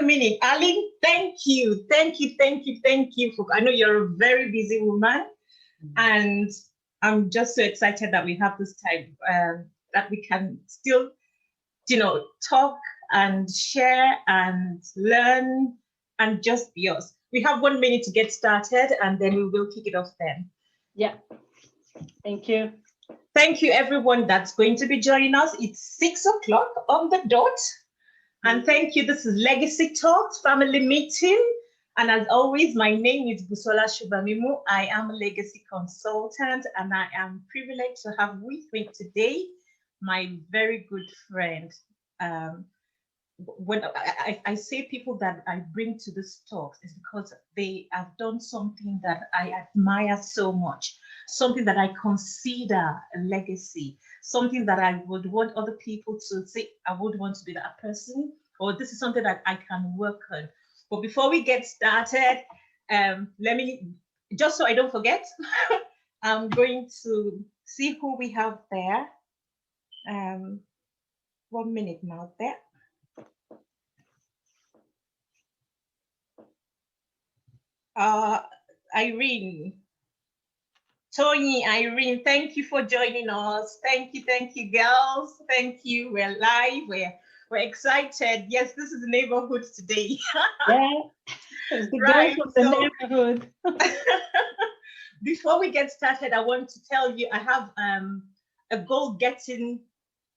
minute. Aline, thank you. I know you're a very busy woman, and I'm just so excited that we have this time, that we can still, talk and share and learn and just be us. We have 1 minute to get started, and then we will kick it off then. Yeah. Thank you. Thank you, everyone that's going to be joining us. It's 6 o'clock on the dot. And thank you. This is Legacy Talks Family Meeting. And as always, my name is Busola Shogbamimu. I am a legacy consultant, and I am privileged to have with me today my very good friend. When I say people that I bring to this talk is because they have done something that I admire so much, something that I consider a legacy, something that I would want other people to say, I would want to be that person, or this is something that I can work on. But before we get started, let me, just so I don't forget, I'm going to see who we have there. 1 minute now there. Irene, Tony, Irene, thank you for joining us. Thank you, girls. Thank you. We're live. We're excited. Yes, this is the neighborhood today. Yeah, it's the right. Of the neighborhood. Before we get started, I want to tell you I have a goal-getting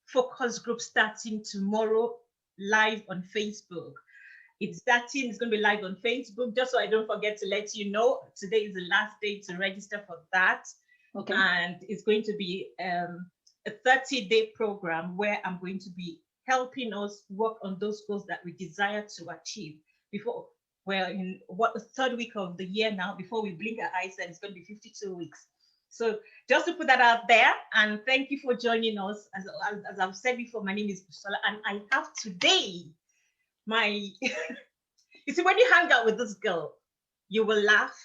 focus group starting tomorrow live on Facebook. It's starting, it's going to be live on Facebook, just so I don't forget to let you know. Today is the last day to register for that. Okay. And it's going to be a 30-day program where I'm going to be helping us work on those goals that we desire to achieve before we're in the third week of the year now. Before we blink our eyes, and it's going to be 52 weeks. So just to put that out there, and thank you for joining us. As I've said before, my name is Busola, and I have today you see, when you hang out with this girl, you will laugh,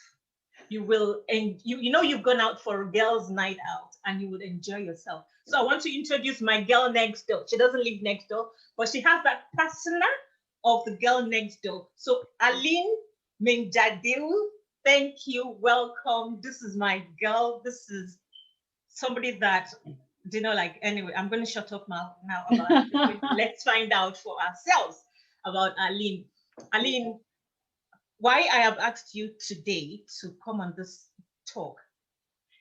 you will, and you've gone out for a girls' night out and you will enjoy yourself. So I want to introduce my girl next door. She doesn't live next door, but she has that persona of the girl next door. So Aline Menjadeu, thank you, welcome. This is my girl. This is somebody that, anyway, I'm going to shut up now about it. Let's find out for ourselves about Aline. Aline, why I have asked you today to come on this talk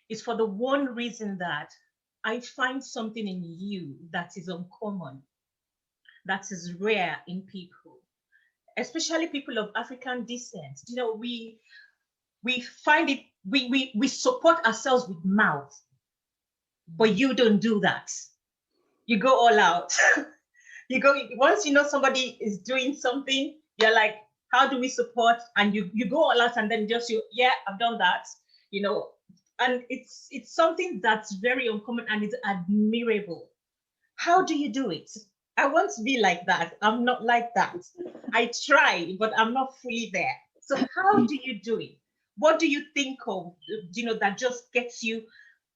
is for the one reason that I find something in you that is uncommon, that is rare in people, especially people of African descent. We find it, we support ourselves with mouth, but you don't do that. You go all out. You go, once somebody is doing something, you're like, how do we support? And you go all out, and then yeah, I've done that, and it's something that's very uncommon and it's admirable. How do you do it? I want to be like that. I'm not like that. I try, but I'm not fully there. So how do you do it? What do you think of, that just gets you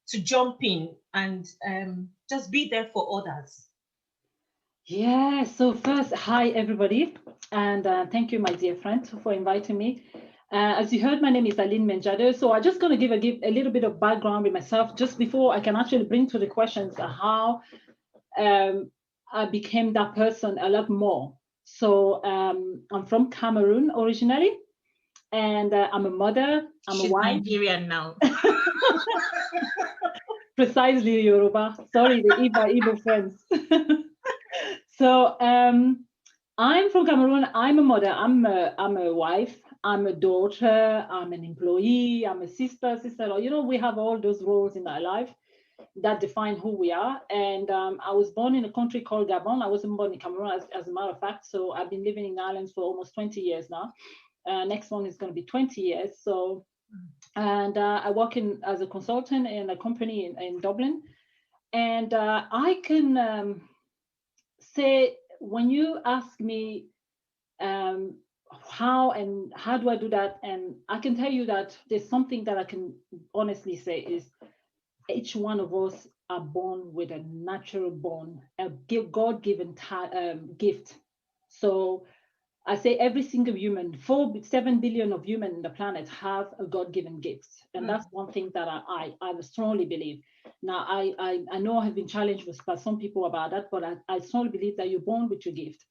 to jump in and just be there for others? Yeah, so first, hi everybody, and thank you, my dear friend, for inviting me. As you heard, my name is Aline Menjadeu. So I'm just going to give a little bit of background with myself just before I can actually bring to the questions how I became that person a lot more. So I'm from Cameroon originally, and I'm a mother, I'm a wife. Nigerian now. Precisely, Yoruba. Sorry, the Igbo friends. So I'm from Cameroon. I'm a mother. I'm a wife. I'm a daughter. I'm an employee. I'm a sister-in-law. We have all those roles in our life that define who we are. And I was born in a country called Gabon. I wasn't born in Cameroon, as a matter of fact. So I've been living in Ireland for almost 20 years now. Next one is going to be 20 years. So, and I work as a consultant in a company in Dublin. And I can say, when you ask me how do I do that, and I can tell you that there's something that I can honestly say is each one of us are born with a natural born, a God-given gift. So I say every single human, 7 billion of humans on the planet have a God-given gift. And that's one thing that I strongly believe. Now, I know I have been challenged by some people about that, but I strongly believe that you're born with your gift.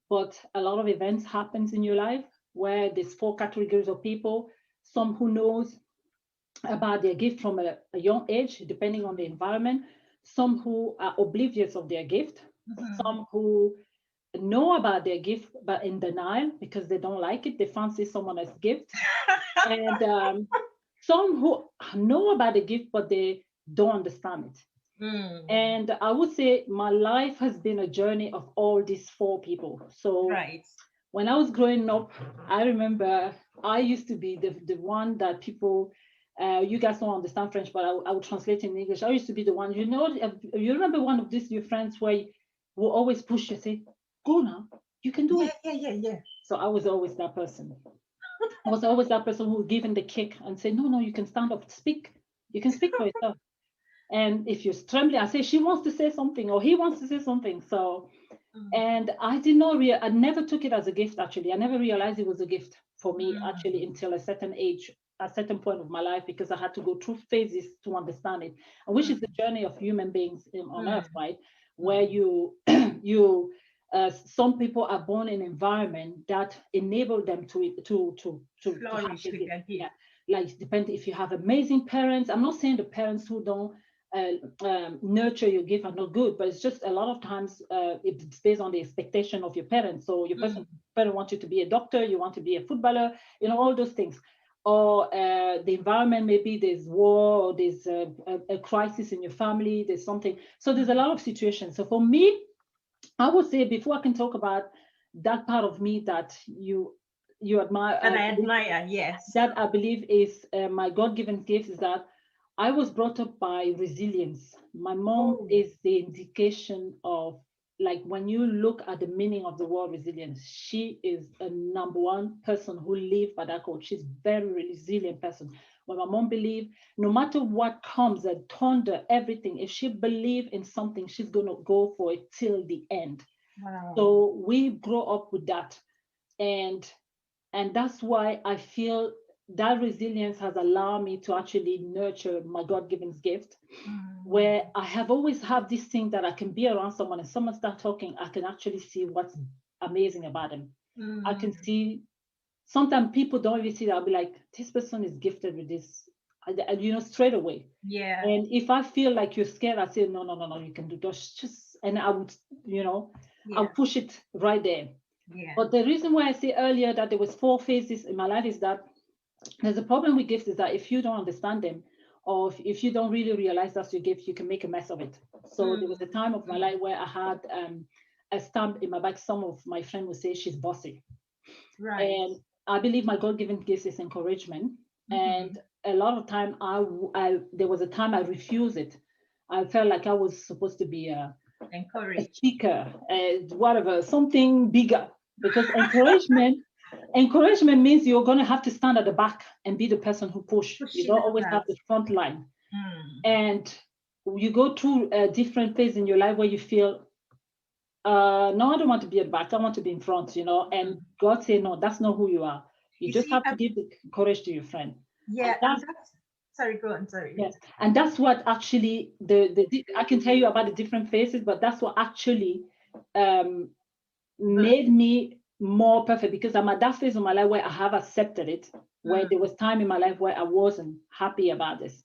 But a lot of events happens in your life where there's 4 categories of people, some who knows about their gift from a young age, depending on the environment, some who are oblivious of their gift, some who know about their gift but in denial because they don't like it, they fancy someone else's gift, and some who know about the gift but they don't understand it. And I would say my life has been a journey of all these 4 people. So when I was growing up, I remember I used to be the one that people, you guys don't understand French, but I will translate in English. I used to be the one, you remember one of these your friends where you will always push you, say, go now, you can do it. Yeah. So I was always that person. I was always that person who would give him the kick and say, no, you can stand up, speak. You can speak for yourself. And if you're trembling, I say, she wants to say something or he wants to say something. So, and I did not I never took it as a gift, actually. I never realized it was a gift for me, actually, until a certain age, a certain point of my life, because I had to go through phases to understand it, which is the journey of human beings on earth, right? Where some people are born in an environment that enable them to flourish with their gift. Yeah, like depend if you have amazing parents. I'm not saying the parents who don't nurture your gift are not good, but it's just a lot of times it's based on the expectation of your parents. So your parent wants you to be a doctor, you want to be a footballer, all those things. Or the environment, maybe there's war, or there's a crisis in your family, there's something. So there's a lot of situations. So for me, I would say, before I can talk about that part of me that you admire, and I admire, yes, that I believe is my God-given gift, is that I was brought up by resilience. My mom is the indication of, like, when you look at the meaning of the word resilience, she is a number 1 person who lived by that code. She's very resilient person. When my mom believed, no matter what comes, the thunder, everything, if she believed in something, she's going to go for it till the end. Wow. So we grow up with that. And that's why I feel that resilience has allowed me to actually nurture my God-given gift, where I have always had this thing that I can be around someone and someone start talking, I can actually see what's amazing about them. I can see, sometimes people don't even see that. I'll be like, this person is gifted with this, straight away. Yeah. And if I feel like you're scared, I say, no, you can do this. Just, and I would, I'll push it right there. Yeah. But the reason why I say earlier that there was 4 phases in my life is that there's a problem with gifts, is that if you don't understand them, or if you don't really realize that's your gift, you can make a mess of it. So there was a time of my life where I had a stamp in my back. Some of my friends would say she's bossy. Right. And I believe my God-given gift is encouragement. And a lot of time, there was a time I refused it. I felt like I was supposed to be a speaker, whatever, something bigger. Because encouragement means you're going to have to stand at the back and be the person who push. You don't always have the front line. And you go through a different phase in your life where you feel, no, I don't want to be at the back. I want to be in front, and God say, no, that's not who you are. You just have to give the courage to your friend. Yeah. Sorry, go on. Sorry. Yes. And that's what actually, I can tell you about the different phases, but that's what actually made me more perfect, because I'm at that phase of my life where I have accepted it, where there was time in my life where I wasn't happy about this,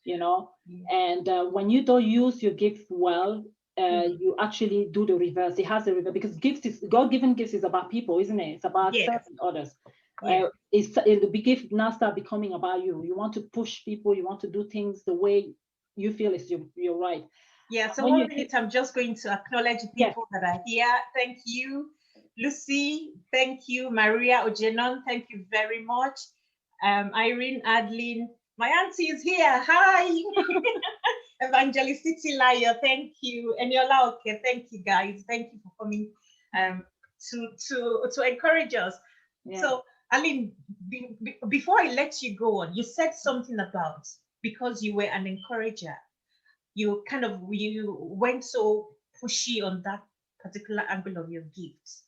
and when you don't use your gift well, you actually do the reverse. It has a reverse, because God-given gifts is about people, isn't it? It's about serving others. The gift now start becoming about you. You want to push people, you want to do things the way you feel is you're right. Yeah, so 1 minute, I'm just going to acknowledge people that are here. Thank you, Lucy. Thank you, Maria Ojenon. Thank you very much. Irene, Adeline. My auntie is here. Hi. Evangelicity Liar. Thank you. Eniola, okay. Thank you, guys. Thank you for coming to encourage us. Yeah. So, Aline, before I let you go on, you said something about, because you were an encourager, you went so pushy on that particular angle of your gifts.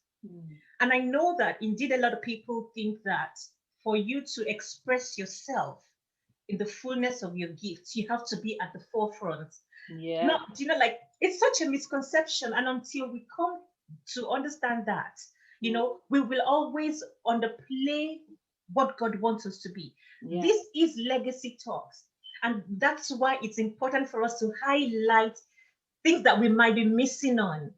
And And I know that indeed a lot of people think that for you to express yourself in the fullness of your gifts, you have to be at the forefront. Yeah. Not, like, it's such a misconception. And until we come to understand that, we will always underplay what God wants us to be. Yeah. This is legacy talks. And that's why it's important for us to highlight things that we might be missing on.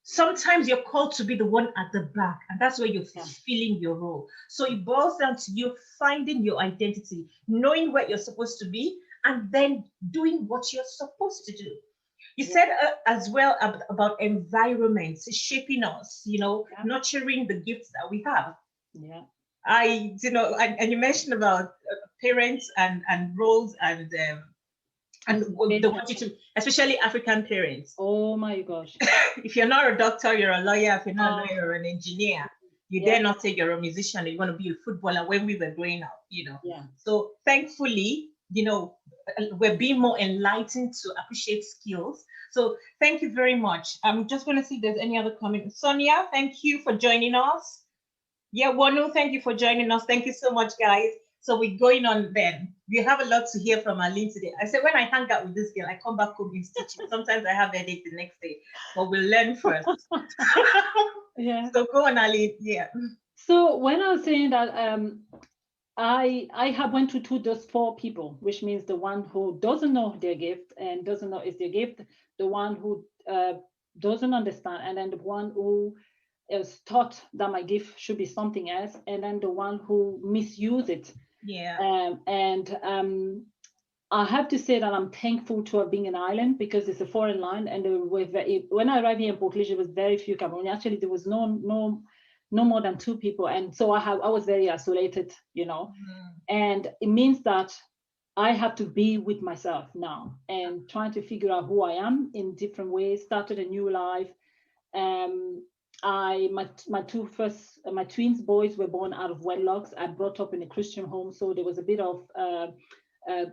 Sometimes you're called to be the one at the back, and that's where you're fulfilling your role. So it boils down to you finding your identity, knowing where you're supposed to be, and then doing what you're supposed to do. You said as well about environments shaping us, nurturing the gifts that we have. Yeah. And you mentioned about parents and roles and they want you to, especially African parents. Oh my gosh. If you're not a doctor, you're a lawyer. If you're not a lawyer, you're an engineer. You dare not say you're a musician. You want to be a footballer when we were growing up, Yeah. So thankfully, we're being more enlightened to appreciate skills. So thank you very much. I'm just going to see if there's any other comment. Sonia, thank you for joining us. Yeah, Wanu, thank you for joining us. Thank you so much, guys. So we're going on then. We have a lot to hear from Aline today. I said when I hang out with this girl, I come back home in stitching. Sometimes I have a headache the next day, but we'll learn first. Yeah. So go on, Aline. Yeah. So when I was saying that, I have went to just 4 people, which means the one who doesn't know their gift and doesn't know it's their gift, the one who doesn't understand, and then the one who is taught that my gift should be something else, and then the one who misuse it. Yeah. I have to say that I'm thankful to have been in Ireland because it's a foreign land, and when I arrived here in Portlaoise, there was very few Cameroonians. Actually, there was no more than 2 people, and so I was very isolated, and it means that I have to be with myself now and trying to figure out who I am in different ways. Started a new life. My twins boys were born out of wedlocks. I brought up in a Christian home, so there was a bit of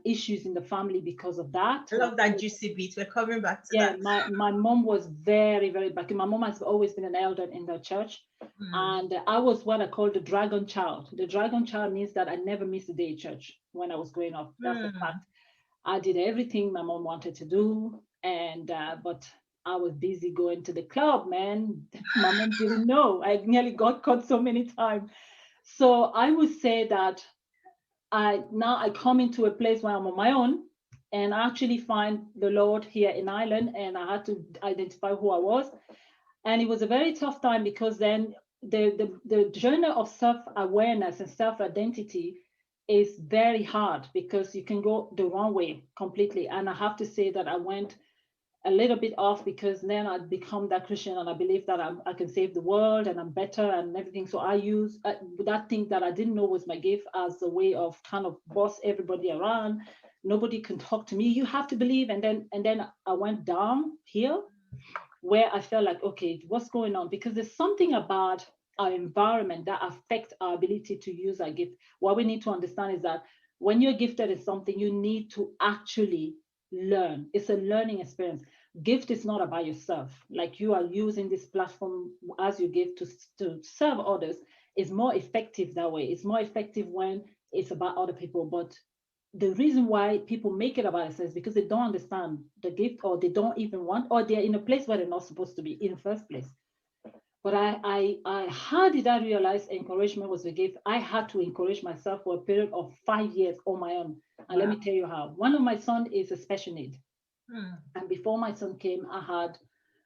issues in the family because of that. I love that juicy bit. We're coming back to that. Yeah, my mom was very, very back. My mom has always been an elder in the church, and I was what I call the dragon child. The dragon child means that I never missed a day at church when I was growing up. That's a fact. I did everything my mom wanted to do, and but I was busy going to the club, man. My mom didn't know. I nearly got caught so many times. So I would say that I come into a place where I'm on my own and actually find the Lord here in Ireland, and I had to identify who I was. And it was a very tough time because then the journey of self-awareness and self-identity is very hard because you can go the wrong way completely. And I have to say that I went a little bit off because then I'd become that Christian and I believe that I can save the world and I'm better and everything. So I use that thing that I didn't know was my gift as a way of kind of boss everybody around. Nobody can talk to me. You have to believe. And then I went down here where I felt like, okay, what's going on? Because there's something about our environment that affects our ability to use our gift. What we need to understand is that when you're gifted in something, you need to actually learn. It's a learning experience. Gift is not about yourself. Like you are using this platform as your gift to serve others. It's more effective that way. It's more effective when it's about other people. But the reason why people make it about themselves is because they don't understand the gift, or they don't even want, or they're in a place where they're not supposed to be in the first place. But how did I realize encouragement was a gift? I had to encourage myself for a period of 5 years on my own. And let me tell you how. One of my sons is a special need. And before my son came, I had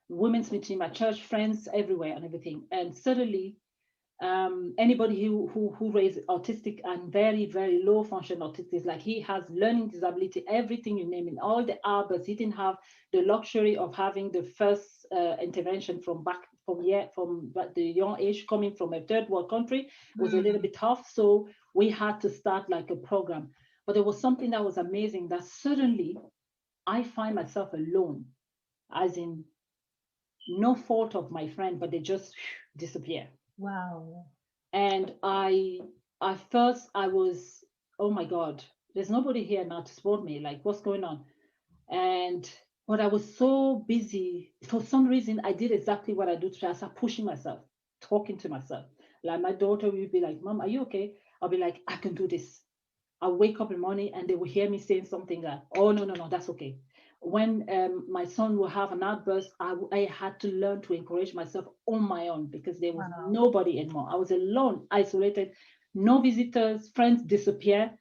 women's meeting, my church, friends everywhere and everything. And suddenly, anybody who raised autistic and very, very low function autistic, like he has learning disability, everything you name it, all the Alberts, he didn't have the luxury of having the first intervention from the young age, coming from a third world country was a little bit tough. So we had to start like a program. But there was something that was amazing, that suddenly I find myself alone, as in no fault of my friend, but they just disappear. Wow. And I was, oh my God, there's nobody here now to support me. Like, what's going on? But I was so busy. For some reason, I did exactly what I do today. I started pushing myself talking to myself. Like my daughter will be like, Mom, are you okay? I'll be like, I can do this. I'll wake up in the morning and they will hear me saying something like, oh, no, no, no, that's okay. When my son will have an outburst, I had to learn to encourage myself on my own because there was Wow. nobody anymore. I was alone, isolated, no visitors, friends disappear.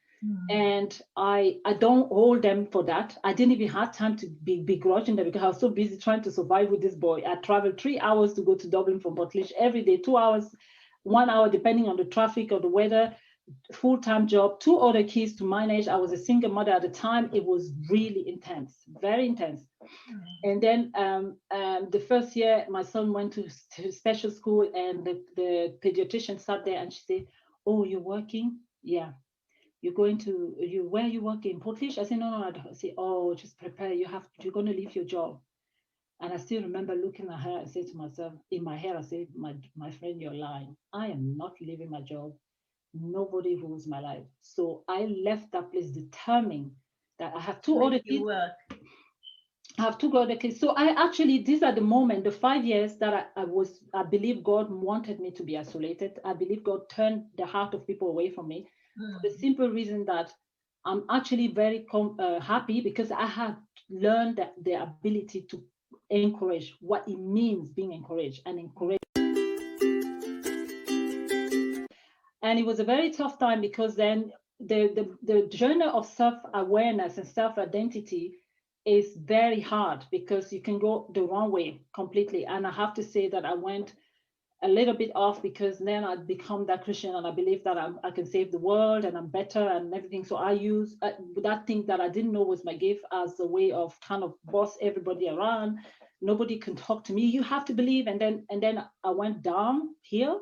And I don't hold them for that. I didn't even have time to be begrudging them because I was so busy trying to survive with this boy. I traveled 3 hours to go to Dublin from Portlaoise every day, 2 hours, 1 hour, depending on the traffic or the weather, full-time job, 2 other kids to manage. I was a single mother at the time. It was really intense, very intense. And then the first year, my son went to special school and the pediatrician sat there and she said, oh, you're working? Yeah. You're going to, where are you working? Portlaoise? I said, no, no, I say, oh, just prepare. You're going to leave your job. And I still remember looking at her and say to myself, in my head, I said, my friend, you're lying. I am not leaving my job. Nobody rules my life. So I left that place determined that I have two other kids. I have two other kids. So I actually, these are the moment, the 5 years that I believe God wanted me to be isolated. I believe God turned the heart of people away from me. For the simple reason that I'm actually very happy because I have learned that the ability to encourage, what it means being encouraged and encourage. And it was a very tough time because then the journey of self-awareness and self-identity is very hard because you can go the wrong way completely. And I have to say that I went a little bit off because then I'd become that Christian and I believe that I can save the world and I'm better and everything. So I use that thing that I didn't know was my gift as a way of kind of boss everybody around. Nobody can talk to me. You have to believe. And then I went down here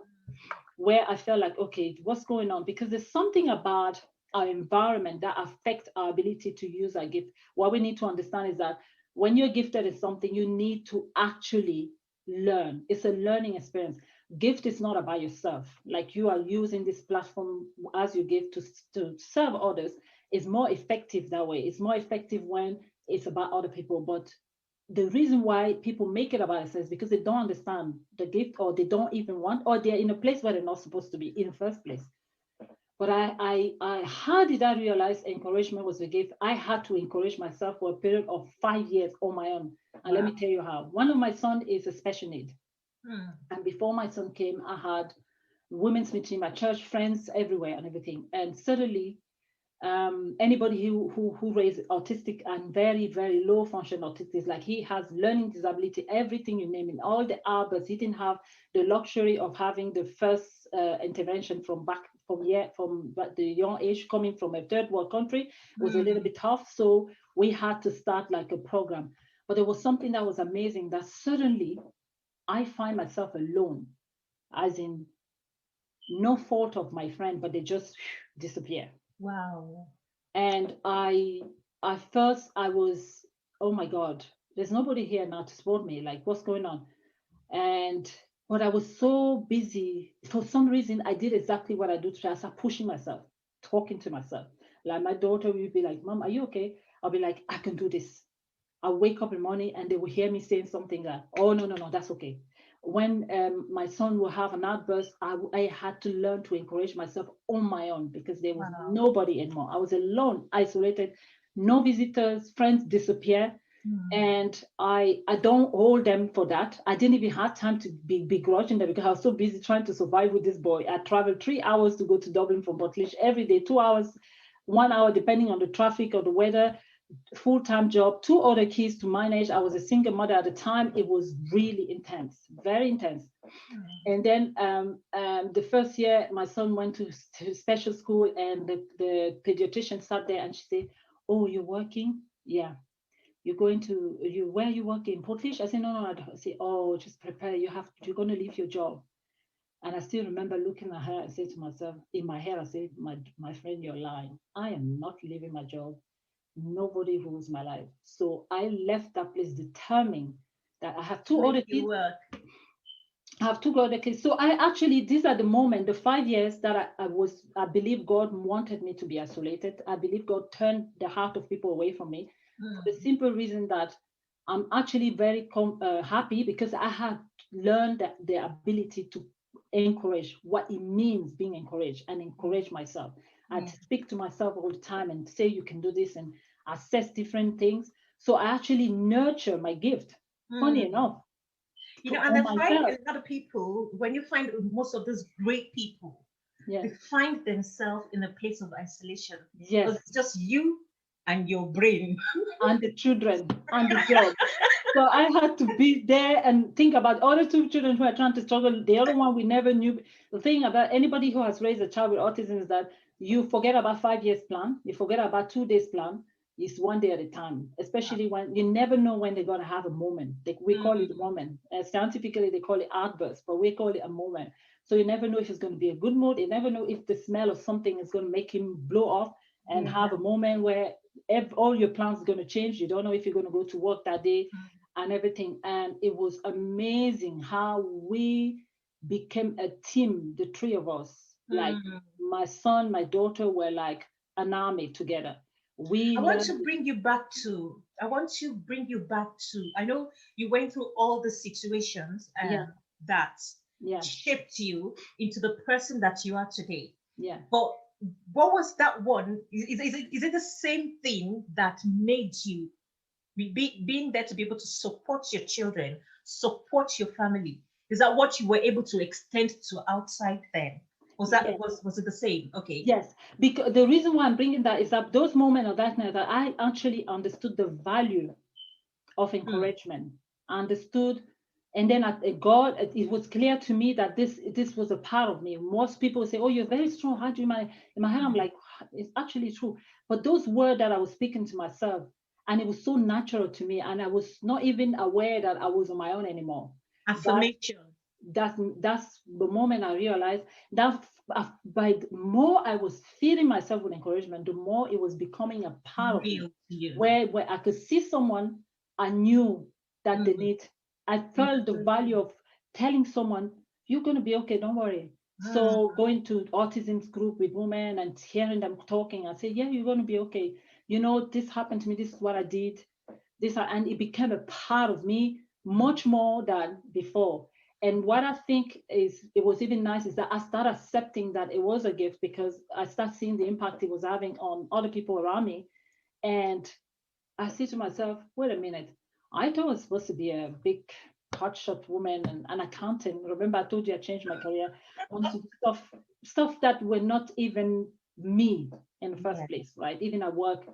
where I felt like, okay, what's going on? Because there's something about our environment that affects our ability to use our gift. What we need to understand is that when you're gifted in something, you need to actually learn. It's a learning experience. Gift is not about yourself. Like you are using this platform as your gift to serve others. It's more effective that way. It's more effective when it's about other people. But the reason why people make it about themselves is because they don't understand the gift or they don't even want, or they're in a place where they're not supposed to be in the first place. But how did I realize encouragement was a gift? I had to encourage myself for a period of 5 years on my own. And let me tell you how. One of my sons is a special need. And before my son came, I had women's meeting, my church friends everywhere and everything. And suddenly, anybody who raised autistic and very, very low function autistic, like he has learning disability, everything you name it, all the hours, he didn't have the luxury of having the first intervention from the young age, coming from a third world country was a little bit tough. So we had to start like a program. But there was something that was amazing that suddenly I find myself alone, as in no fault of my friend, but they just disappear. Wow. And I was, oh my God, there's nobody here now to support me. Like, what's going on? But I was so busy. For some reason, I did exactly what I do today. I started pushing myself, talking to myself. Like my daughter will be like, Mom, are you okay? I'll be like, I can do this. I'll wake up in the morning and they will hear me saying something like, oh, no, no, no, that's okay. When my son will have an outburst, I had to learn to encourage myself on my own because there was nobody anymore. I was alone, isolated, no visitors, friends disappear. And I don't hold them for that. I didn't even have time to be begrudging them because I was so busy trying to survive with this boy. I traveled 3 hours to go to Dublin from Portlaoise every day, 2 hours, 1 hour, depending on the traffic or the weather, full-time job, 2 other kids to manage. I was a single mother at the time. It was really intense, very intense. And then the first year, my son went to special school and the pediatrician sat there and she said, oh, you're working? Yeah. You're going to, where are you working? Portlaoise? I said, no, no, I say, oh, just prepare. You're going to leave your job. And I still remember looking at her and say to myself, in my head, I said, my friend, you're lying. I am not leaving my job. Nobody rules my life. So I left that place determined that I have two other kids. I have 2 other kids. So I actually, these are the moment, the 5 years that I believe God wanted me to be isolated. I believe God turned the heart of people away from me. For the simple reason that I'm actually very happy because I have learned that the ability to encourage what it means being encouraged and encourage myself. I speak to myself all the time and say, you can do this, and assess different things. So I actually nurture my gift, funny enough, You know, for and I find myself. a lot of people, when you find most of these great people, Yeah. they find themselves in a place of isolation. Yes. It's just you and your brain. And the children and the job. So I had to be there and think about other two children who are trying to struggle. The other one we never knew. The thing about anybody who has raised a child with autism is that you forget about 5 years plan, you forget about 2 days plan. It's one day at a time, especially when you never know when they're going to have a moment. We call it a moment. Scientifically, they call it outburst, but we call it a moment. So you never know if it's going to be a good mood. You never know if the smell of something is going to make him blow off and have a moment where all your plans are going to change. You don't know if you're going to go to work that day and everything. And it was amazing how we became a team, the three of us. Like my son, my daughter were like an army together. I want to bring you back to, I know you went through all the situations that shaped you into the person that you are today. Yeah. But what was that one? Is it the same thing that made you being there to be able to support your children, support your family? Is that what you were able to extend to outside then? Was it the same? Okay. Yes, because the reason why I'm bringing that is that those moments of darkness that I actually understood the value of encouragement, understood, and then God, it was clear to me that this was a part of me. Most people say, "Oh, you're very strong. How do you?" In my head, I'm like, it's actually true. But those words that I was speaking to myself, and it was so natural to me, and I was not even aware that I was on my own anymore. Affirmation. That's the moment I realized that by the more I was feeding myself with encouragement, the more it was becoming a part of me, where I could see someone, I knew that they need. I felt the value of telling someone, "You're going to be okay, don't worry." So going to autism's group with women and hearing them talking, I say, "Yeah, you're going to be okay. You know, this happened to me. This is what I did. And it became a part of me much more than before." And what I think is it was even nice is that I started accepting that it was a gift, because I started seeing the impact it was having on other people around me. And I say to myself, wait a minute, I thought I was supposed to be a big hotshot woman and an accountant. Remember, I told you I changed my career onto stuff that were not even me in the first place, right? Even at work.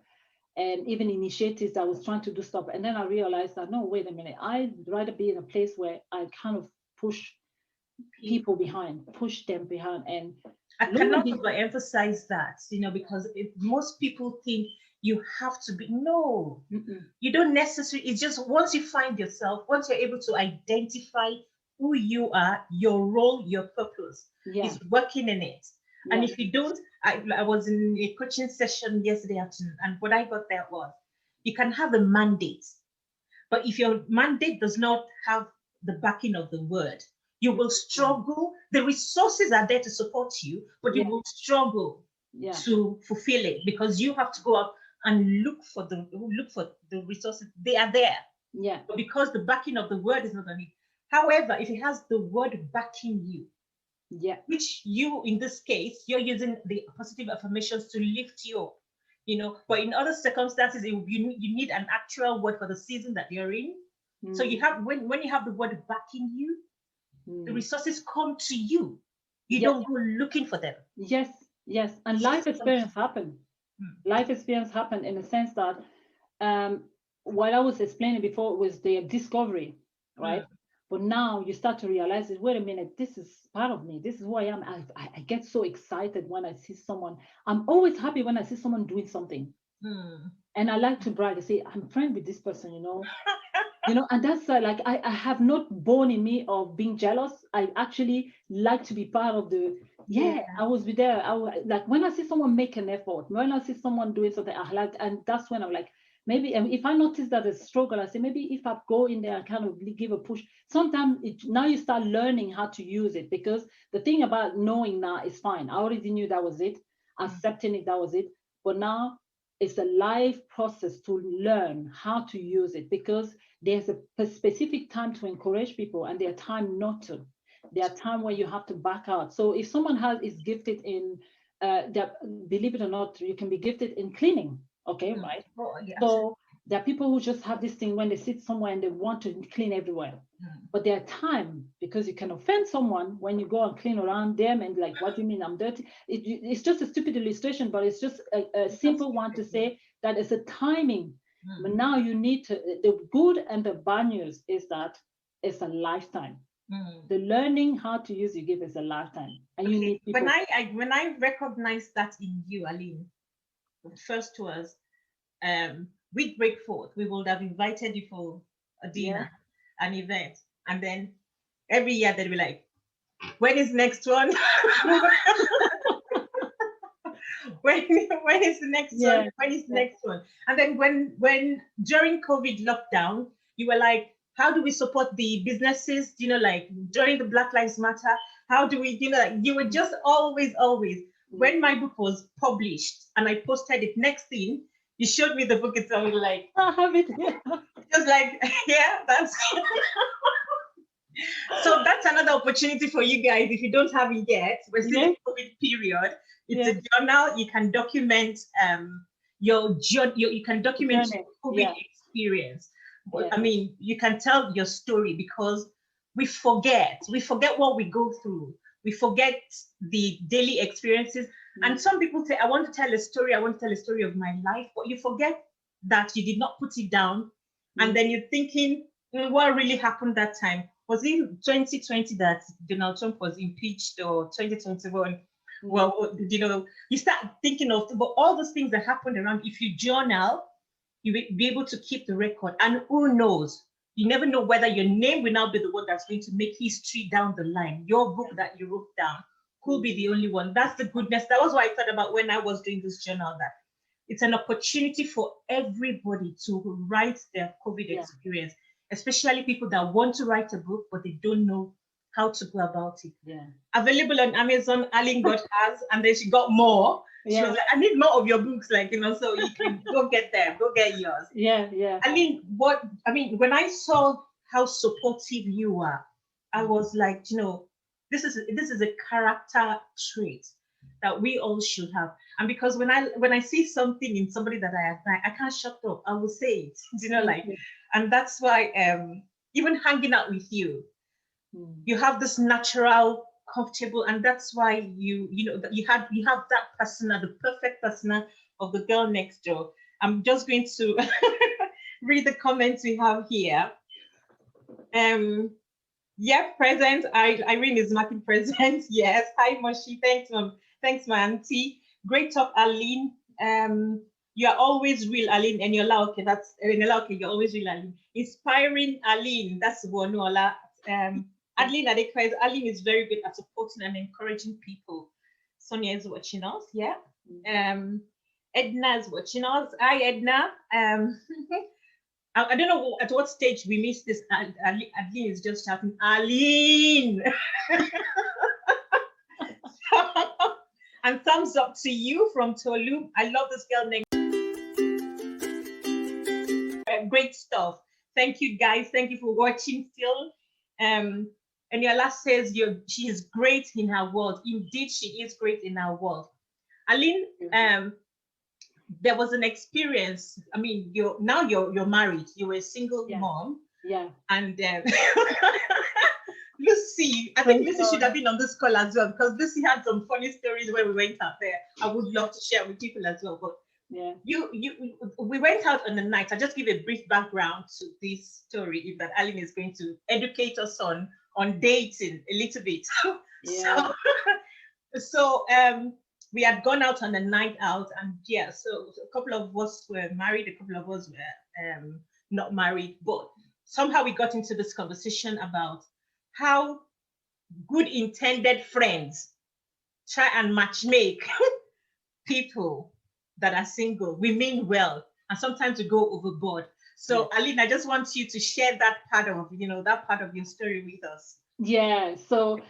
And even initiatives that I was trying to do stuff. And then I realized that, no, wait a minute, I'd rather be in a place where I kind of push people behind, push them behind. And I cannot overemphasize that, because most people think you have to be, no, you don't necessarily, it's just once you find yourself, once you're able to identify who you are, your role, your purpose is working in it. And if you don't, I was in a coaching session yesterday afternoon, and what I got there was, you can have a mandate, but if your mandate does not have the backing of the word, you will struggle. The resources are there to support you, but you will struggle to fulfill it, because you have to go out and look for the resources. They are there. Yeah. But because the backing of the word is not on it. However, if it has the word backing you, which you, in this case, you're using the positive affirmations to lift you up, but in other circumstances, you need an actual word for the season that you're in. So you have, when you have the word backing you, the resources come to you. You don't go looking for them. Yes. And life experience happened. Life experience happened in the sense that what I was explaining before was the discovery, right? But now you start to realize that, wait a minute, this is part of me. This is who I am. I get so excited when I see someone. I'm always happy when I see someone doing something. And I like to brag and say, I'm friends with this person, and that's like, I have not born in me of being jealous. I actually like to be part of I was with there. Like when I see someone make an effort, when I see someone doing something, I like, and that's when I'm like, maybe if I notice that it's a struggle, I say, maybe if I go in there and kind of give a push. Sometimes now you start learning how to use it, because the thing about knowing now is fine. I already knew that was it, accepting it, that was it. But now it's a live process to learn how to use it, because there's a specific time to encourage people and there's time not to. There are times where you have to back out. So if someone is gifted in, believe it or not, you can be gifted in cleaning. Okay, right? Oh, yeah. So there are people who just have this thing when they sit somewhere and they want to clean everywhere. But there are times, because you can offend someone when you go and clean around them and like, what do you mean I'm dirty? It's just a stupid illustration, but it's just a simple one to say that it's a timing. But now you need to, the good and the bad news is that it's a lifetime. The learning how to use your gift is a lifetime. And you need people. When I recognized that in you, Aline, the first was with Breakforth, we would have invited you for a dinner, an event, and then every year they'd be like, when is next one? when is the next one? When is the next one? And then when during COVID lockdown, you were like, how do we support the businesses? You know, like during the Black Lives Matter, how do we, you know, like you were just always. When my book was published and I posted it, next thing you showed me the book itself, like, I have it. Just like, yeah, that's so that's another opportunity for you guys. If you don't have it yet, we're still in COVID period. It's a journal. You can document you can document your COVID experience. I mean, you can tell your story because we forget what we go through. We forget the daily experiences. And some people say, I want to tell a story. I want to tell a story of my life. But you forget that you did not put it down. And then you're thinking, what really happened that time? Was it 2020 that Donald Trump was impeached, or 2021? Well, you know, you start thinking of but all those things that happened around. If you journal, you will be able to keep the record. And who knows? You never know whether your name will now be the one that's going to make history down the line. Your book that you wrote down could be the only one. That's the goodness. That was what I thought about when I was doing this journal, that it's an opportunity for everybody to write their COVID experience, especially people that want to write a book, but they don't know how to go about it. Available on Amazon. Aline got hers, and then she got more. She was like, I need more of your books, like, you know, so you can go get them, go get yours. Aline, when I saw how supportive you are, I was like, you know, this is a character trait that we all should have. And because when I see something in somebody that I admire, I can't shut up. I will say it, you know, like, and that's why even hanging out with you, you have this natural, comfortable, and that's why you know that you have that persona, the perfect persona of the girl next door. I'm just going to read the comments we have here. Present. Irene is marking present. Yes. Hi, Moshi. Thanks, my auntie. Great talk, Aline. You are always real, Aline, and you're okay. That's you're always real, Aline. Inspiring, Aline. That's Wonola. Aline Adekwa. Aline is very good at supporting and encouraging people. Sonia is watching us. Yeah. Edna is watching us. Hi, Edna. I don't know at what stage we missed this. Aline is just shouting, Aline. And thumbs up to you from Tolu. I love this girl next. Great stuff. Thank you, guys. Thank you for watching still. And Yola says she is great in her world. Indeed, she is great in her world. Aline, there was an experience. I mean, you're married. You were a single mom. Yeah. And Lucy, I think Lucy should have been on this call as well, because Lucy had some funny stories where we went out there. I would love to share with people as well. But we went out on the night. I'll just give a brief background to this story, if that Aline is going to educate us on dating a little bit. So we had gone out on a night out, and so a couple of us were married, a couple of us were not married, but somehow we got into this conversation about how good intended friends try and matchmake people that are single. We mean well, and sometimes we go overboard. So Aline, I just want you to share that part of your story with us. Yeah, so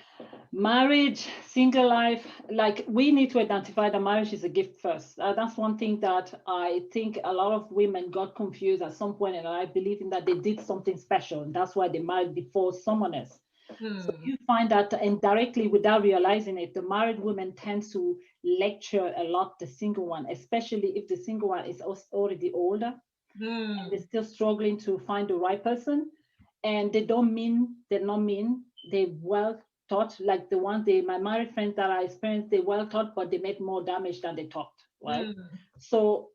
marriage, single life, like we need to identify that marriage is a gift first. That's one thing that I think a lot of women got confused at some point in life, believing that they did something special, and that's why they married before someone else. So Hmm. you find that indirectly, without realizing it, the married women tend to lecture a lot the single one, especially if the single one is already older and they're Hmm. still struggling to find the right person. And they're not mean, they're well taught, like the ones my married friends that I experienced, they're well taught, but they made more damage than they taught, right? Hmm. So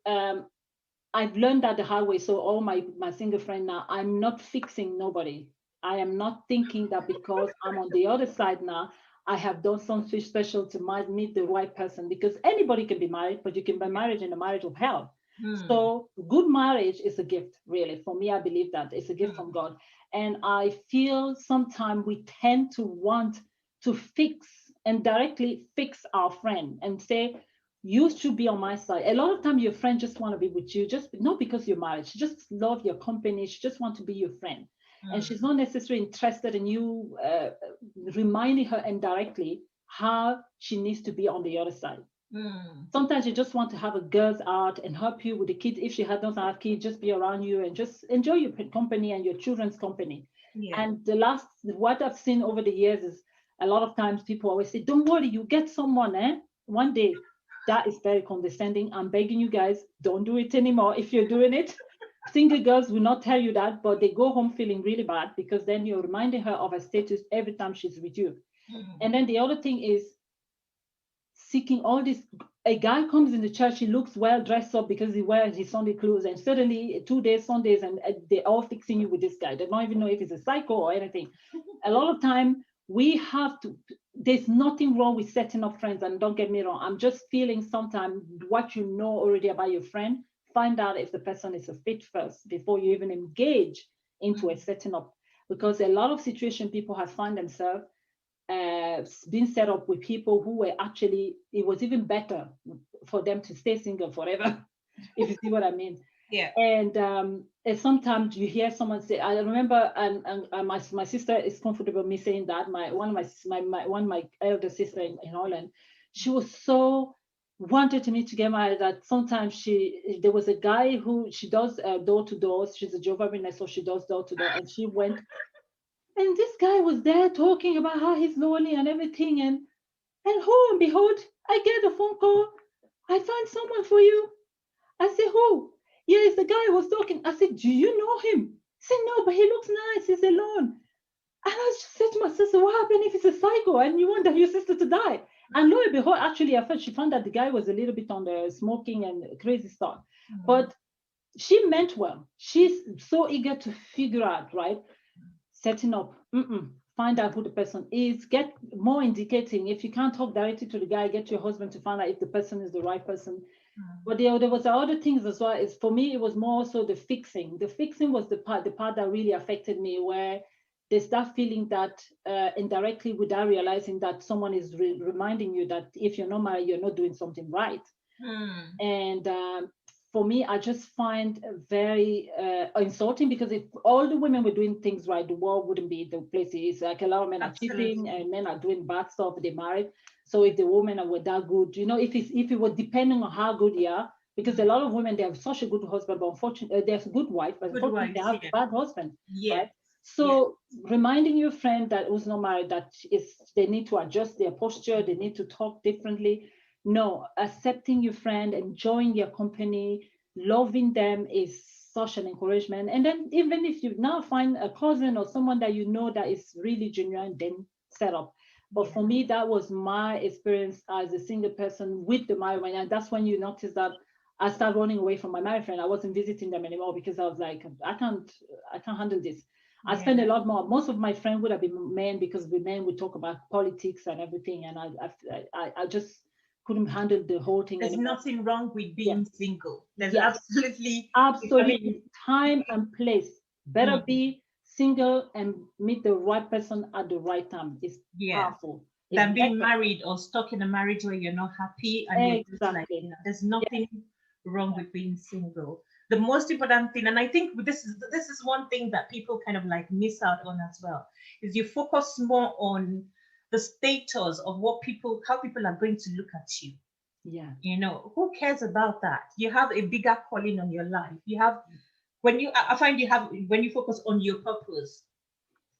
I've learned that the hard way. So all my single friend now, I'm not fixing nobody. I am not thinking that because I'm on the other side now, I have done something special to meet the right person, because anybody can be married, but you can be married in a marriage of hell. Hmm. So good marriage is a gift, really. For me, I believe that it's a gift from Hmm. God. And I feel sometimes we tend to want to fix and directly fix our friend and say, you should be on my side. A lot of time your friend just want to be with you, just not because you're married. She just love your company. She just want to be your friend. And she's Hmm. not necessarily interested in you reminding her indirectly how she needs to be on the other side. Hmm. Sometimes you just want to have a girls out and help you with the kids. If she doesn't have kids, just be around you and just enjoy your company and your children's company. Yeah. And what I've seen over the years is a lot of times people always say, don't worry, you get someone, one day. That is very condescending. I'm begging you guys, don't do it anymore. If you're doing it, single girls will not tell you that, but they go home feeling really bad, because then you're reminding her of her status every time she's with you. Hmm. And then the other thing is seeking all this. A guy comes in the church, he looks well dressed up because he wears his Sunday clothes, and suddenly 2 days, Sundays, and they're all fixing you with this guy. They don't even know if he's a psycho or anything. A lot of time we have to, there's nothing wrong with setting up friends, and don't get me wrong, I'm just feeling sometimes what you know already about your friend, find out if the person is a fit first before you even engage into a setting up, because a lot of situation people have found themselves been set up with people who were actually, it was even better for them to stay single forever, if you see what I mean. Yeah. And sometimes you hear someone say, I remember, and my sister is comfortable me saying that, one of my elder sister in Holland, she was so wanted me to get married that sometimes there was a guy who she does door to door. She's a Jehovah's Witness, so she does door to door, and she went, and this guy was there talking about how he's lonely and everything. And lo and behold, I get a phone call. I found someone for you. I said, who? Yeah, it's the guy who was talking. I said, do you know him? He said, no, but he looks nice. He's alone. And I just said to my sister, what happened if he's a psycho and you want your sister to die? And lo and behold, actually, at first she found that the guy was a little bit on the smoking and crazy stuff. But she meant well. She's so eager to figure out, right? Setting up, find out who the person is, get more indicating. If you can't talk directly to the guy, get your husband to find out if the person is the right person. But there was other things as well. Is for me, it was more also the fixing. The fixing was the part that really affected me, where they start feeling that indirectly, without realizing that someone is reminding you that if you're not married, you're not doing something right. And for me, I just find very insulting, because if all the women were doing things right, the world wouldn't be the place it is. Like a lot of men are cheating and men are doing bad stuff, they married. So if the women were that good, if it was depending on how good they are, because a lot of women, they have such a good husband, but unfortunately, they have a good wife, but Good unfortunately, they wives, have yeah. bad husband, Yeah. right? So reminding your friend that who's not married that they need to adjust their posture, they need to talk differently. No, accepting your friend, enjoying your company, loving them is such an encouragement. And then even if you now find a cousin or someone that you know that is really genuine, then set up. But for me, that was my experience as a single person with the married one. And that's when you notice that I started running away from my married friend. I wasn't visiting them anymore because I was like, I can't handle this. I spend a lot more. Most of my friends would have been men, because with men we talk about politics and everything, and I just couldn't handle the whole thing There's anymore. nothing wrong with being single. There's Yes, absolutely, I mean, absolutely. Time and place. Better be single and meet the right person at the right time. It's yeah, powerful. It's than being better. married or stuck in a marriage where you're not happy and you're just like, Exactly. there's Yes. nothing wrong with being single. The most important thing, and I think this is one thing that people kind of like miss out on as well, is you focus more on the status of how people are going to look at you. Yeah. Who cares about that? You have a bigger calling on your life. You have, I find you have, when you focus on your purpose,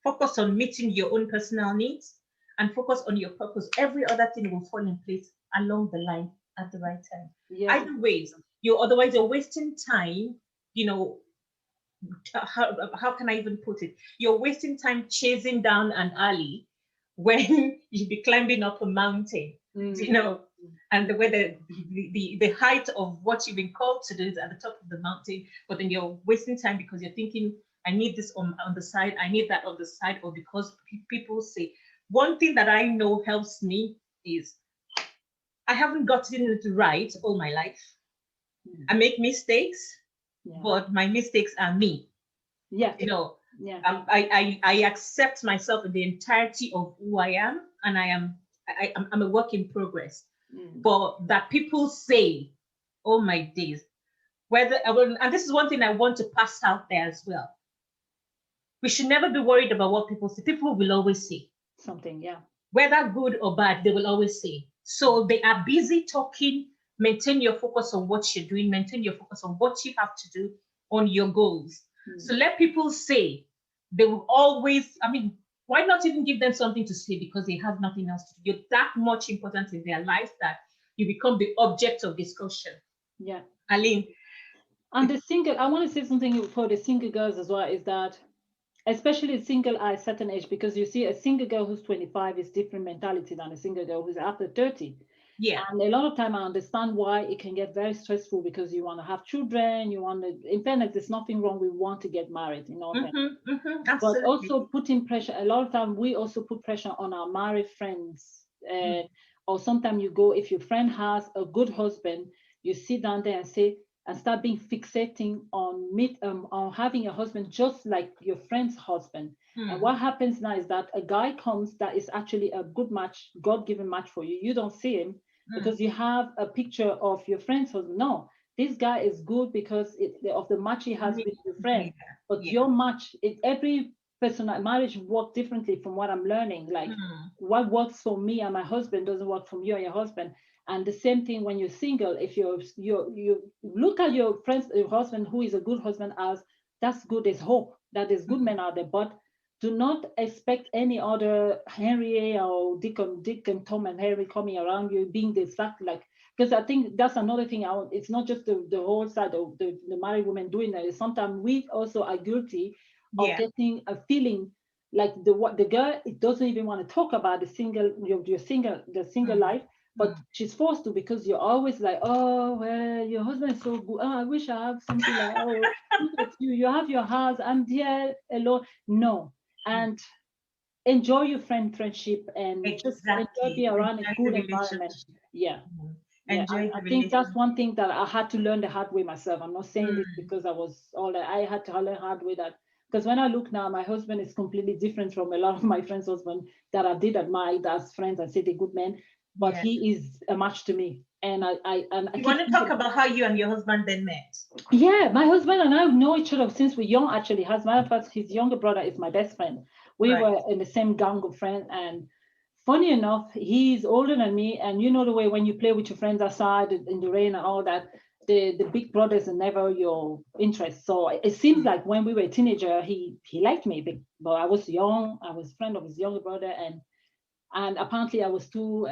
focus on meeting your own personal needs, and focus on your purpose. Every other thing will fall in place along the line at the right time. Yes. Either ways, otherwise you're wasting time. You know, how can I even put it? You're wasting time chasing down an alley when you be climbing up a mountain. You know, and the way the height of what you've been called to do is at the top of the mountain, but then you're wasting time because you're thinking, I need this on the side, I need that on the side, or because people say. One thing that I know helps me is I haven't gotten it right all my life. I make mistakes, but my mistakes are me. Yeah. You know, I accept myself in the entirety of who I am, and I'm a work in progress. But that people say, oh my days, and this is one thing I want to pass out there as well. We should never be worried about what people say. People will always say something, yeah. Whether good or bad, they will always say. So they are busy talking. Maintain your focus on what you're doing. Maintain your focus on what you have to do, on your goals. So let people say. They will always, why not even give them something to say because they have nothing else to do? You're that much important in their life that you become the object of discussion. Yeah. Aline. And I want to say something for the single girls as well, is that especially single at a certain age, because you see a single girl who's 25 is different mentality than a single girl who's after 30. Yeah. And a lot of time I understand why it can get very stressful, because you want to have children, in fairness, there's nothing wrong with want to get married, but also putting pressure. A lot of time we also put pressure on our married friends. Or sometimes you go, if your friend has a good husband, you sit down there and say, and start being fixating on having a husband just like your friend's husband. And what happens now is that a guy comes that is actually a good match, God-given match for you. You don't see him because you have a picture of your friend's husband. No, this guy is good because of the match he has with your friend. But your match, every personal marriage works differently from what I'm learning. Like what works for me and my husband doesn't work for you and your husband. And the same thing when you're single, if you look at your friends, your husband who is a good husband, as that's good, there's hope that there's good men out there, but do not expect any other Henry or Dick and Tom and Harry coming around you being the fact, like, because I think that's another thing. It's not just the whole side of the married women doing that. Sometimes we also are guilty of getting a feeling like the girl, it doesn't even want to talk about the single life. But she's forced to, because you're always like, oh, well, your husband is so good. Oh, I wish I have something like, oh, look at you. You have your house. I'm here alone. No. And enjoy your friendship and just enjoy being around a good environment. Yeah. I think that's one thing that I had to learn the hard way myself. I'm not saying this because I had to learn hard way that. Because when I look now, my husband is completely different from a lot of my friends' husbands that I did admire as friends and say they're good men. But he is a match to me. And I want to talk about how you and your husband then met? Yeah, my husband and I know each other since we're young, actually. As a matter of fact, his younger brother is my best friend. We were in the same gang of friends. And funny enough, he's older than me. And you know the way when you play with your friends outside in the rain and all that, the big brothers are never your interest. So it seems like when we were a teenager, he liked me. But I was young. I was a friend of his younger brother. And apparently I was too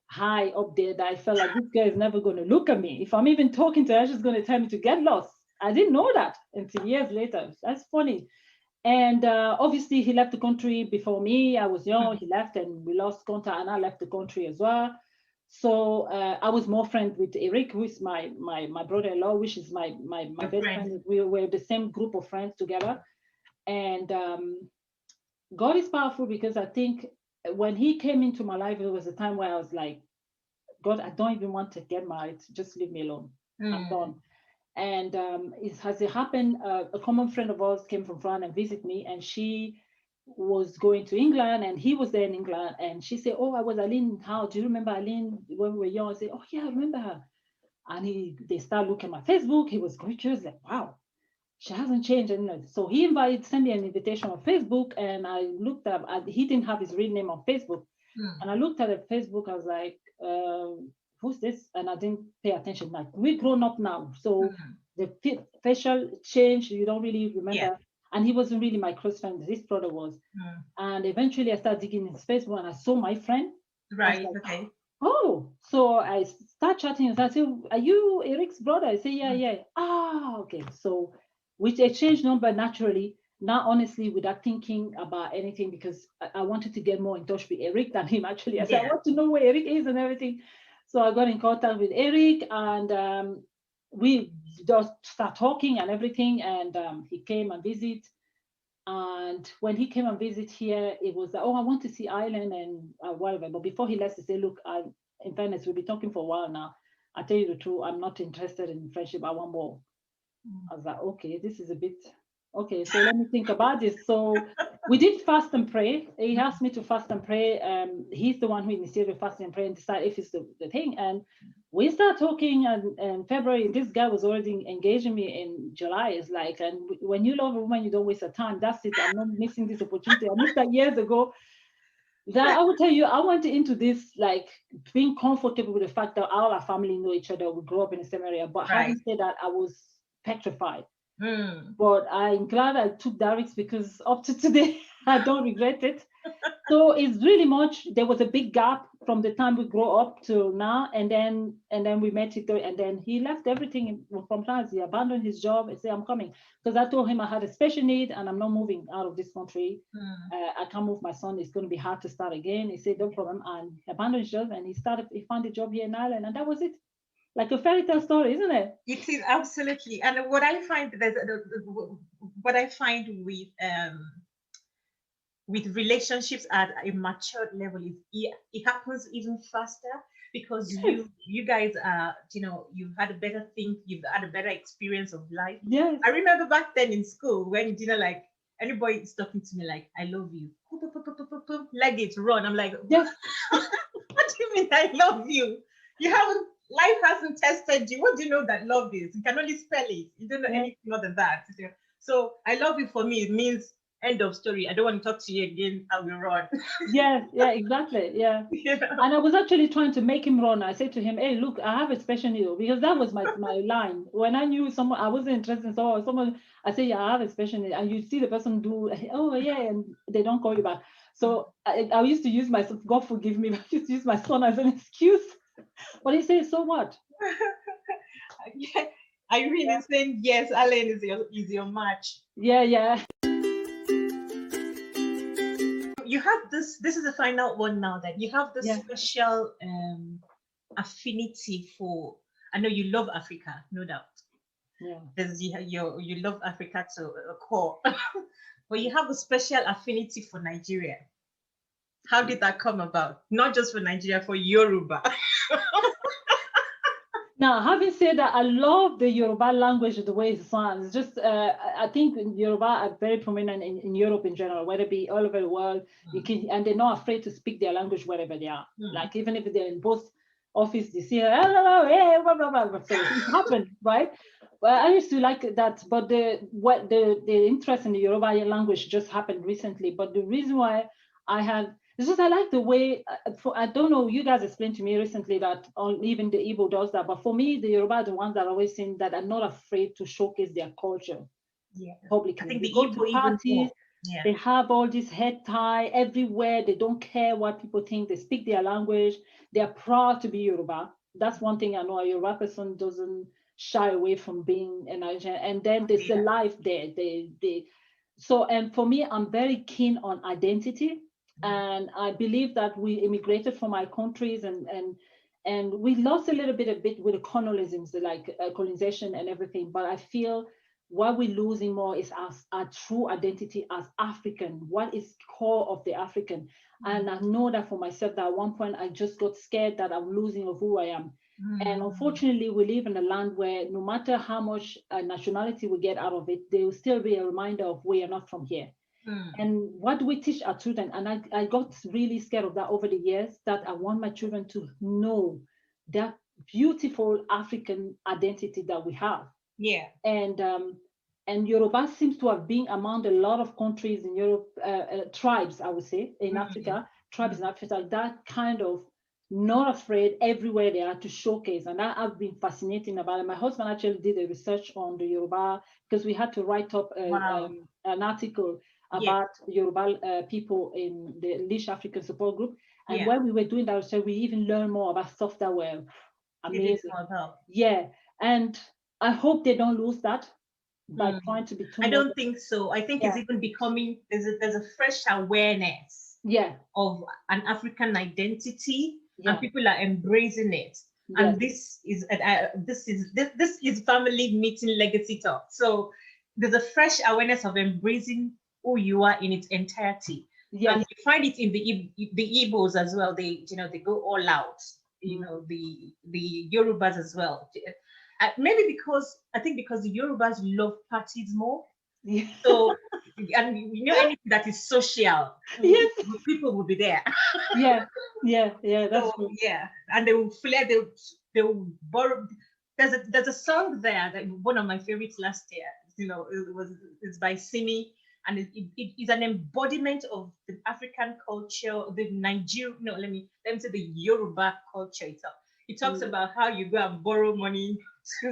high up there that I felt like this girl is never going to look at me. If I'm even talking to her, she's going to tell me to get lost. I didn't know that until years later. That's funny. And obviously he left the country before me. I was young, he left and we lost contact, and I left the country as well. So I was more friends with Eric, who is my brother-in-law, which is my best friend. We were the same group of friends together. And God is powerful, because I think when he came into my life, it was a time where I was like, God, I don't even want to get married. Just leave me alone. I'm done. And it happened, a common friend of ours came from France and visited me, and she was going to England, and he was there in England. And she said, oh, I was Aline. How do you remember Aline when we were young? I said, oh, yeah, I remember her. And they started looking at my Facebook. He was going curious, like, wow, she hasn't changed. And so he sent me an invitation on Facebook, and I looked up, he didn't have his real name on Facebook. And I looked at the Facebook, I was like, who's this? And I didn't pay attention. Like, we're grown up now. So the facial change, you don't really remember. And he wasn't really my close friend. This brother was. And eventually I started digging in his Facebook and I saw my friend. Right. Like, Okay. oh, so I start chatting and I say, are you Eric's brother? I say, yeah. Ah, okay. So we exchanged number naturally, not honestly without thinking about anything, because I wanted to get more in touch with Eric than him actually. I said, I want to know where Eric is and everything. So I got in contact with Eric and we just start talking and everything. And he came and visit. And when he came and visit here, it was like, oh, I want to see Ireland and whatever. But before he left, he said, look, in fairness, we've been talking for a while now. I tell you the truth, I'm not interested in friendship. I want more. I was like, okay, this is a bit, okay, so let me think about this. So we did fast and pray. He asked me to fast and pray. He's the one who initiated fasting and pray and decide if it's the thing. And we start talking in February. This guy was already engaging me in July. It's like, and when you love a woman, you don't waste your time. That's it. I'm not missing this opportunity. I missed that years ago. That I will tell you, I went into this like being comfortable with the fact that all our family know each other. We grew up in the same area. But having said that, I was petrified. But I'm glad I took that risk, because up to today, I don't regret it. So it's really much, there was a big gap from the time we grew up to now, and then we met it, and then he left everything from France. He abandoned his job and said, I'm coming, because I told him I had a special need and I'm not moving out of this country. I can't move my son. It's going to be hard to start again. He said, no problem, and he abandoned his job and he found a job here in Ireland, and that was it. Like a fairy tale story, isn't it? It is, absolutely. And what I find with relationships at a matured level is it happens even faster, because you guys are, you've had a better think, you've had a better experience of life. Yes. I remember back then in school when like anybody is talking to me like, I love you, let it run. I'm like, yes. What do you mean I love you? Life hasn't tested you. What do you know that love is? You can only spell it. You don't know anything more than that. So I love you for me, it means end of story. I don't want to talk to you again. I will run. Yeah, exactly. Yeah. And I was actually trying to make him run. I said to him, hey, look, I have a special need, because that was my line. When I knew someone, I wasn't interested in someone, I say, yeah, I have a special need. And you see the person do, oh, yeah, and they don't call you back. So I used to use my, God forgive me, but I used to use my son as an excuse. But he says, so what? Irene is saying, yes, Aline is your match. Yeah. You have this is the final one now, that you have this special affinity for, I know you love Africa, no doubt. Yeah. You love Africa to a core. But you have a special affinity for Nigeria. How did that come about? Not just for Nigeria, for Yoruba. Now, having said that, I love the Yoruba language, the way it sounds. Just, I think Yoruba are very prominent in Europe in general, whether it be all over the world. And they're not afraid to speak their language wherever they are. Like, even if they're in both office, they say, hey, blah, blah, blah. So it happened, right? Well, I used to like that, but the interest in the Yoruba language just happened recently. But the reason why it's just I like the way, I don't know, you guys explained to me recently that even the Igbo does that, but for me, the Yoruba are the ones that always seem that are not afraid to showcase their culture publicly. I think they go to parties, they have all this head tie everywhere, they don't care what people think, they speak their language, they're proud to be Yoruba. That's one thing I know, a Yoruba person doesn't shy away from being a Nigerian, and then there's the life there. And for me, I'm very keen on identity. And I believe that we immigrated from our countries and we lost a bit with the colonialisms, like colonization and everything. But I feel what we're losing more is our true identity as African. What is core of the African? And I know that for myself, that at one point I just got scared that I'm losing of who I am. And unfortunately, we live in a land where no matter how much nationality we get out of it, there will still be a reminder of we are not from here. And what do we teach our children? And I got really scared of that over the years, that I want my children to know that beautiful African identity that we have. Yeah. And Yoruba seems to have been among a lot of countries in Europe, tribes, I would say, in Africa, tribes in Africa, that kind of not afraid everywhere they are to showcase. And that I've been fascinating about it. My husband actually did a research on the Yoruba because we had to write up Wow. an article Yes. about Yoruba people in the Leash African Support Group. And Yeah. when we were doing that research, we even learned more about stuff that were It is amazing. more help. Yeah. And I hope they don't lose that by Mm. trying to be too I much. don't think so. I think it's Yeah. even becoming there's a fresh awareness Yeah. of an African identity, and Yeah. people are embracing it. Yes. And this is family meeting legacy talk. So there's a fresh awareness of embracing who you are in its entirety. Yes. And you find it in the Igbos as well. They go all out. The Yorubas as well. Maybe because I think because the Yorubas love parties more. Yeah. So, and anything that is social, Yes. people will be there. Yeah. Yeah. Yeah. That's So true. yeah, and they will flare. They will borrow. There's a song there that one of my favorites last year. It's by Simi, and it is an embodiment of the African culture, the Nigerian. No, let me say the Yoruba culture itself. It talks about how you go and borrow money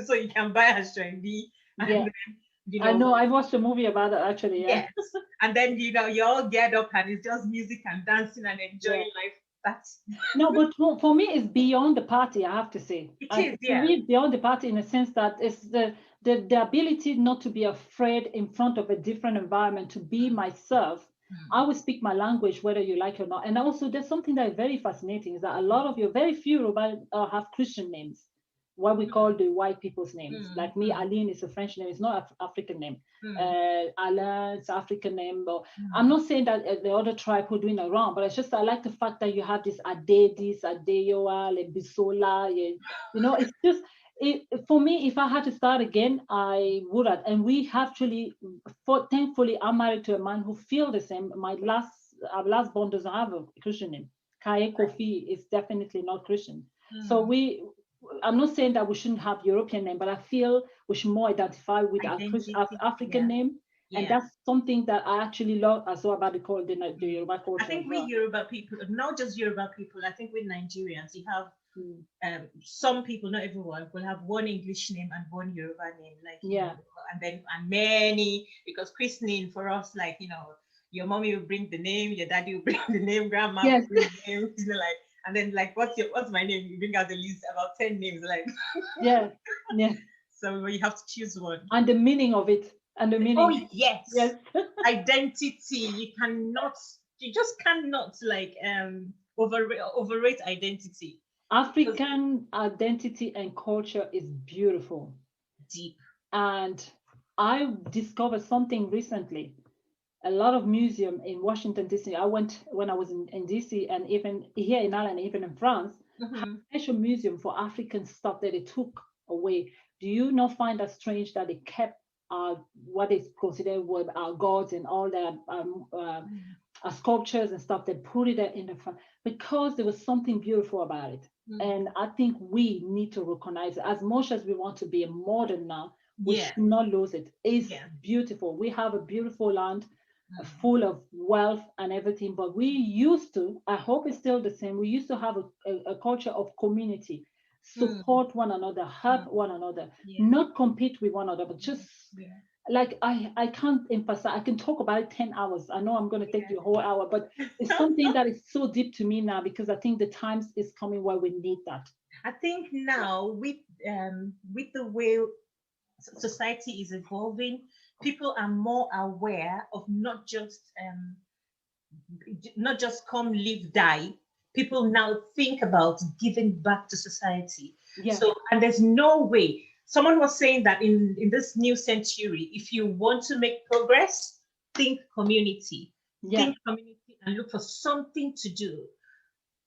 so you can buy a trendy, and Yeah. then, I know. I watched a movie about that actually. Yeah. yes, and then you all get up and it's just music and dancing and enjoying Yeah. life. That's No, but for me, it's beyond the party. I have to say, it is, for yeah. me, it's beyond the party in a sense that it's the ability not to be afraid in front of a different environment to be myself. I will speak my language whether you like it or not. And also, there's something that is very fascinating is that a lot of very few Yoruba have Christian names, what we call the white people's names. Like me, Aline is a French name; it's not an African name. Alain is African name, but I'm not saying that the other tribe who are doing it wrong, but it's just I like the fact that you have this Ade, this Adeyoa, like Busola, it's just for me. If I had to start again, I would have. And we actually, thankfully, I'm married to a man who feels the same. Our last born doesn't have a Christian name. Kaye Kofi is definitely not Christian. So I'm not saying that we shouldn't have European name, but I feel we should more identify with our Identity, African name. And that's something that I actually love as well about the Yoruba culture I think as we well. Yoruba people, not just Yoruba people, I think with Nigerians, you have some people, not everyone, will have one English name and one Yoruba name, and many, because christening for us, your mommy will bring the name, your daddy will bring the name, grandma will bring the name, and then what's my name? You bring out the list about 10 names, yeah. So you have to choose one. And the meaning of it. And the meaning. Oh yes. Identity. You just cannot overrate identity. African identity and culture is beautiful. Deep. And I discovered something recently. A lot of museum in Washington, D.C. I went when I was in D.C. and even here in Ireland, even in France, have a special museum for African stuff that they took away. Do you not find that strange that they kept what is considered were our gods and all their sculptures and stuff? They put it in the front because there was something beautiful about it. And I think we need to recognize it. As much as we want to be modern now, we should not lose it. It's beautiful. We have a beautiful land full of wealth and everything, but we used to, I hope it's still the same, we used to have a culture of community, support one another, help one another, not compete with one another, but just like I can't emphasize, I can talk about it 10 hours. I know I'm going to take you a whole hour, but it's something that is so deep to me now because I think the times is coming where we need that. I think now with the way society is evolving, people are more aware of not just come, live, die. People now think about giving back to society. So, and there's no way. Someone was saying that in this new century, if you want to make progress, think community. Think community and look for something to do.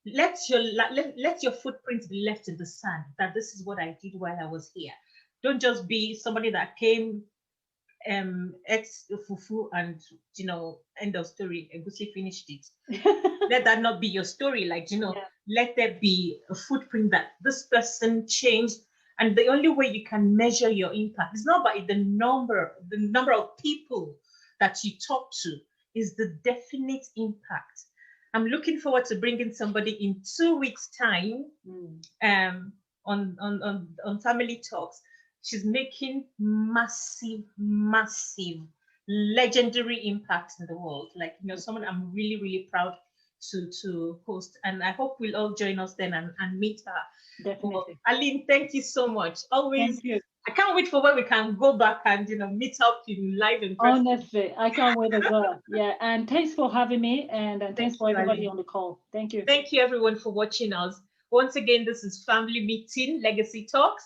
Let your footprint be left in the sand, that this is what I did while I was here. Don't just be somebody that came, ex fufu and end of story, Egusi finished it. Let that not be your story. Let there be a footprint that this person changed. And the only way you can measure your impact is not by the number of people that you talk to, is the definite impact. I'm looking forward to bringing somebody in 2 weeks' time on Family Talks. She's making massive, massive, legendary impact in the world. Like, someone I'm really, really proud to host. And I hope we'll all join us then and meet her. Definitely. Well, Aline, thank you so much. Always. Thank you. I can't wait for when we can go back and meet up in live in person. Honestly, I can't wait as well. Yeah, and thanks for having me, and thanks for everybody Aline. on the call. Thank you. Thank you everyone for watching us. Once again, this is Family Meeting Legacy Talks.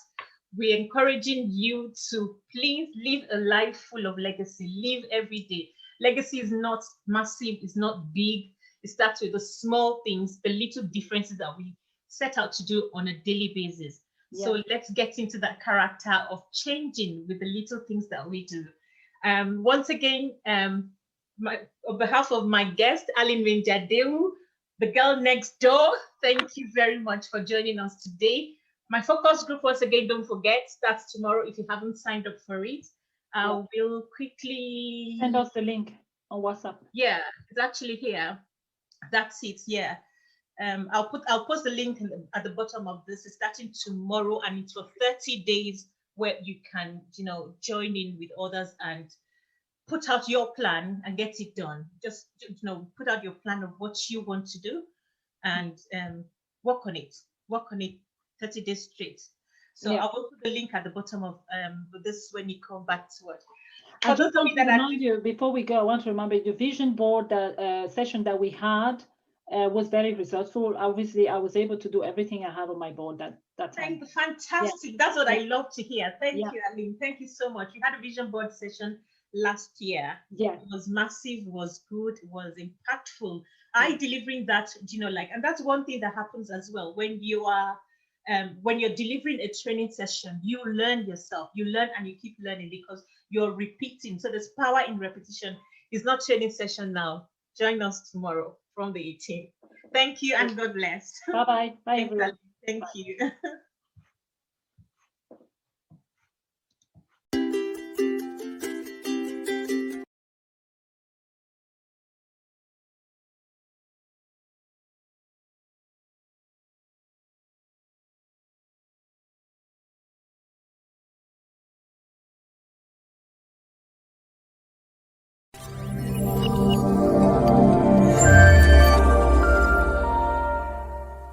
We're encouraging you to please live a life full of legacy. Live every day. Legacy is not massive, it's not big. It starts with the small things, the little differences that we set out to do on a daily basis. Yeah. So let's get into that character of changing with the little things that we do. Once again, on behalf of my guest, Aline Menjadeu, the girl next door, thank you very much for joining us today. My focus group, once again, don't forget, starts tomorrow if you haven't signed up for it. We'll quickly send us the link on WhatsApp. Yeah, it's actually here. That's it. Yeah. I'll post the link at the bottom of this. It's starting tomorrow, and it's for 30 days where you can, join in with others and put out your plan and get it done. Just, put out your plan of what you want to do and work on it. 30 days straight. So I will put the link at the bottom of this when you come back to it. I just want to remind you, before we go, I want to remember the vision board session that we had was very resourceful. Obviously, I was able to do everything I had on my board that time. Fantastic. That's what I love to hear. Thank you, Aline. Thank you so much. We had a vision board session last year. Yeah. It was massive, was good, was impactful. I delivering that, and that's one thing that happens as well when you are when you're delivering a training session, you learn yourself. You learn and you keep learning because you're repeating. So there's power in repetition. It's not training session now. Join us tomorrow from the 18th. Thank you and God bless. Bye-bye. Bye, everyone. Thank you.